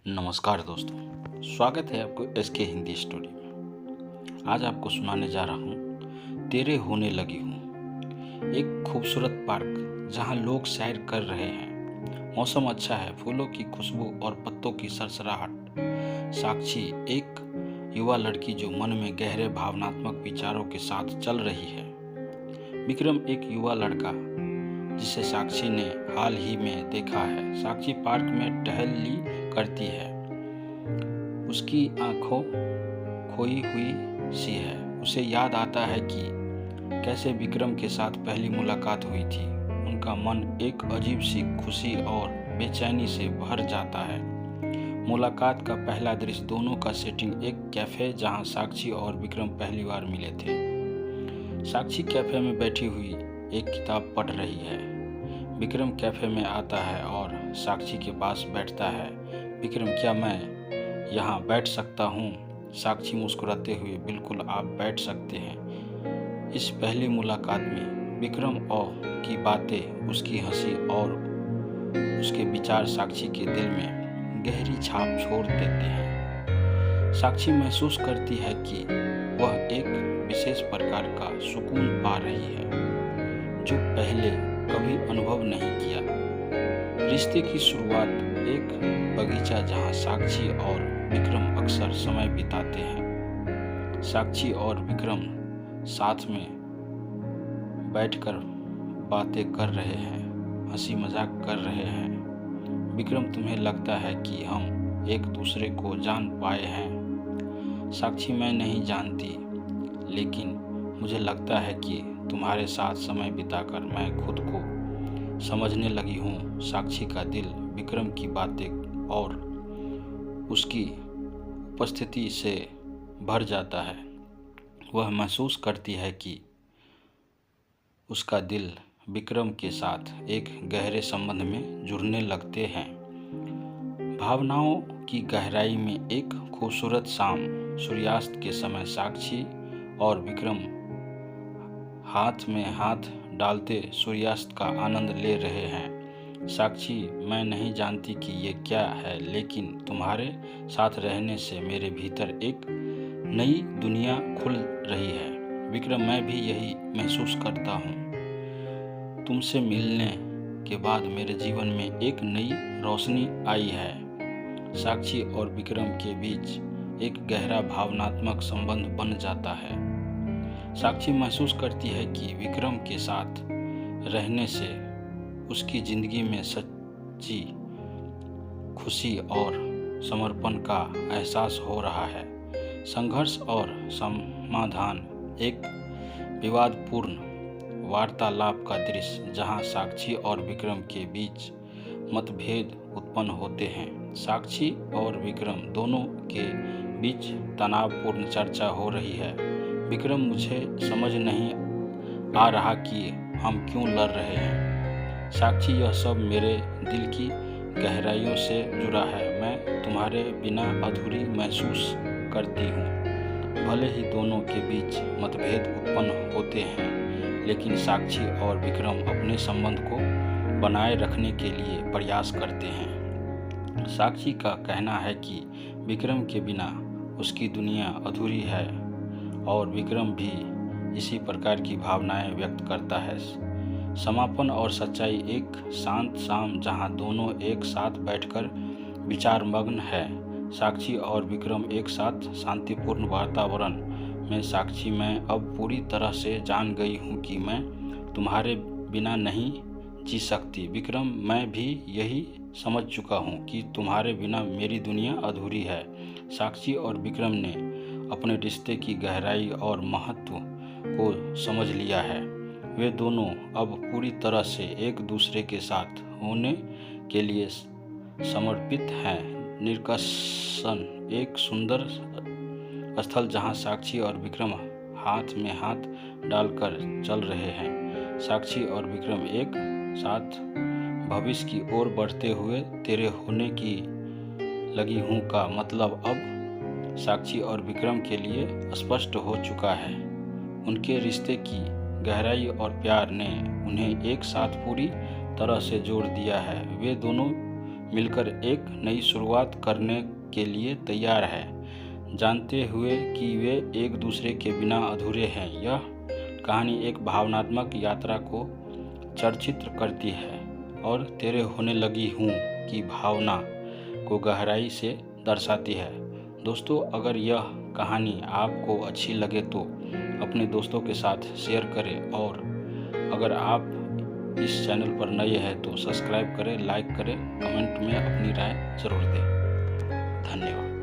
नमस्कार दोस्तों, स्वागत है आपको एसके हिंदी स्टोरी में। आज आपको सुनाने जा रहा हूँ तेरे होने लगी हूँ। एक खूबसूरत पार्क जहाँ लोग सैर कर रहे हैं। मौसम अच्छा है, फूलों की खुशबू और पत्तों की सरसराहट। साक्षी एक युवा लड़की जो मन में गहरे भावनात्मक विचारों के साथ चल रही है। विक्रम एक युवा लड़का जिसे साक्षी ने हाल ही में देखा है। साक्षी पार्क में टहली करती है। उसकी आंखों खोई हुई सी है। उसे याद आता है कि कैसे विक्रम के साथ पहली मुलाकात हुई थी। उनका मन एक अजीब सी खुशी और बेचैनी से भर जाता है। मुलाकात का पहला दृश्य दोनों का सेटिंग एक कैफे जहां साक्षी और विक्रम पहली बार मिले थे। साक्षी कैफे में बैठी हुई एक किताब पढ़ रही है। विक्रम कैफे में आता है और साक्षी के पास बैठता है। विक्रम, क्या मैं यहाँ बैठ सकता हूँ? साक्षी मुस्कुराते हुए, बिल्कुल आप बैठ सकते हैं। इस पहली मुलाकात में विक्रम और की बातें, उसकी हंसी और उसके विचार साक्षी के दिल में गहरी छाप छोड़ देते हैं। साक्षी महसूस करती है कि वह एक विशेष प्रकार का सुकून पा रही है जो पहले कभी अनुभव नहीं किया। रिश्ते की शुरुआत एक बगीचा जहां साक्षी और विक्रम अक्सर समय बिताते हैं। साक्षी और विक्रम साथ में बैठकर बातें कर रहे हैं, हंसी मजाक कर रहे हैं। विक्रम, तुम्हें लगता है कि हम एक दूसरे को जान पाए हैं? साक्षी, मैं नहीं जानती, लेकिन मुझे लगता है कि तुम्हारे साथ समय बिताकर मैं खुद को समझने लगी हूँ। साक्षी का दिल विक्रम की बातें और उसकी उपस्थिति से भर जाता है। वह महसूस करती है कि उसका दिल विक्रम के साथ एक गहरे संबंध में जुड़ने लगते हैं। भावनाओं की गहराई में एक खूबसूरत शाम, सूर्यास्त के समय साक्षी और विक्रम हाथ में हाथ डालते सूर्यास्त का आनंद ले रहे हैं। साक्षी, मैं नहीं जानती कि ये क्या है, लेकिन तुम्हारे साथ रहने से मेरे भीतर एक नई दुनिया खुल रही है। विक्रम, मैं भी यही महसूस करता हूँ। तुमसे मिलने के बाद मेरे जीवन में एक नई रोशनी आई है। साक्षी और विक्रम के बीच एक गहरा भावनात्मक संबंध बन जाता है। साक्षी महसूस करती है कि विक्रम के साथ रहने से उसकी जिंदगी में सच्ची खुशी और समर्पण का एहसास हो रहा है। संघर्ष और समाधान, एक विवादपूर्ण वार्तालाप का दृश्य जहां साक्षी और विक्रम के बीच मतभेद उत्पन्न होते हैं। साक्षी और विक्रम दोनों के बीच तनावपूर्ण चर्चा हो रही है। विक्रम, मुझे समझ नहीं आ रहा कि हम क्यों लड़ रहे हैं। साक्षी, यह सब मेरे दिल की गहराइयों से जुड़ा है। मैं तुम्हारे बिना अधूरी महसूस करती हूँ। भले ही दोनों के बीच मतभेद उत्पन्न होते हैं, लेकिन साक्षी और विक्रम अपने संबंध को बनाए रखने के लिए प्रयास करते हैं। साक्षी का कहना है कि विक्रम के बिना उसकी दुनिया अधूरी है और विक्रम भी इसी प्रकार की भावनाएं व्यक्त करता है। समापन और सच्चाई, एक शांत शाम जहां दोनों एक साथ बैठकर विचारमग्न है। साक्षी और विक्रम एक साथ शांतिपूर्ण वातावरण में। साक्षी, मैं अब पूरी तरह से जान गई हूं कि मैं तुम्हारे बिना नहीं जी सकती। विक्रम, मैं भी यही समझ चुका हूं कि तुम्हारे बिना मेरी दुनिया अधूरी है। साक्षी और विक्रम ने अपने रिश्ते की गहराई और महत्व को समझ लिया है। वे दोनों अब पूरी तरह से एक दूसरे के साथ होने के लिए समर्पित हैं। निष्कर्षण, एक सुंदर स्थल जहां साक्षी और विक्रम हाथ में हाथ डालकर चल रहे हैं। साक्षी और विक्रम एक साथ भविष्य की ओर बढ़ते हुए। तेरे होने की लगी हूँ का मतलब अब साक्षी और विक्रम के लिए स्पष्ट हो चुका है। उनके रिश्ते की गहराई और प्यार ने उन्हें एक साथ पूरी तरह से जोड़ दिया है। वे दोनों मिलकर एक नई शुरुआत करने के लिए तैयार है, जानते हुए कि वे एक दूसरे के बिना अधूरे हैं। यह कहानी एक भावनात्मक यात्रा को चित्रित करती है और तेरे होने लगी हूँ की भावना को गहराई से दर्शाती है। दोस्तों, अगर यह कहानी आपको अच्छी लगे तो अपने दोस्तों के साथ शेयर करें, और अगर आप इस चैनल पर नए हैं तो सब्सक्राइब करें, लाइक करें, कमेंट में अपनी राय ज़रूर दें। धन्यवाद।